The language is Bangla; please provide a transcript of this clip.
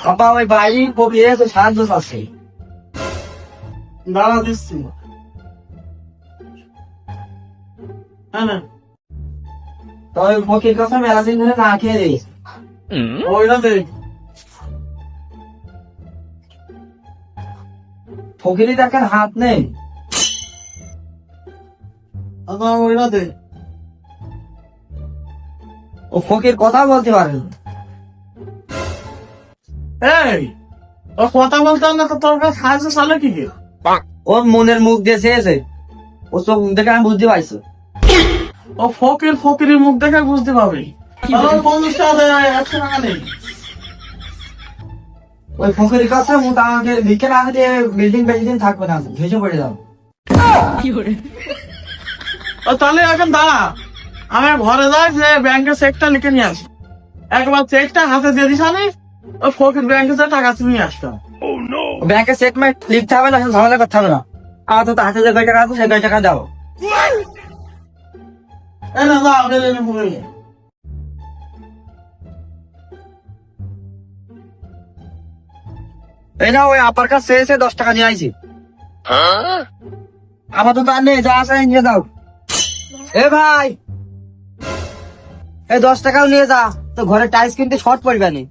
বাবা ওই বাইরে কবি সাহায্য আছে, দাঁড়া দিচ্ছি। হ্যাঁ না, তো ওই ফকির কাছে মেলা দিন ধরে না খেয়ে দিস। ওইটা দে। ফকিরি দেখার হাত নেই। ওইটা দে। ও ফকির কথা বলতে পারে না। এই, ও কথা বলতাম না তো তোর কাছে সাহায্য চালে কি? ওর মনের মুখ দিয়ে চেয়েছে, ও চোখ দেখে আমি বুঝতে পারছি। ও ফকিরের মুখ দেখে বুঝতে পারবে। 50 টাকা দে, 100 টাকা নেই। ওই ফকিরের কাছে মুখ আমাকে ভিক্ষে না দিয়ে বিল্ডিং বেশি থাকবে না, ভেসে পড়ে যাবো। ও তাহলে এখন দাঁড়া, আমি ঘরে যাই, যে ব্যাংকের চেকটা লিখে নিয়ে আসি। একবার চেকটা হাতে দিয়ে দিস, আমি ওই ফকির ব্যাংকে যে টাকা নিয়ে আসতাম। ব্যাংকে চেক মেট লিখতে হবে না, ঝামেলা করতে হবে না। আমার তো হাতে যে কয় টাকা আছে সেই কয় টাকা দাও। এই না, যা আগে এনে বলে নে। এই না, ওই আপার কাছে চেয়েছে 10 টাকা নিয়ে আইছি। আমার তো তার নেই, যা আছে নিয়ে দাও। এ ভাই, এই 10 টাকাও নিয়ে যা, তো ঘরে টাইলস কিনতে শর্ট পড়বে না।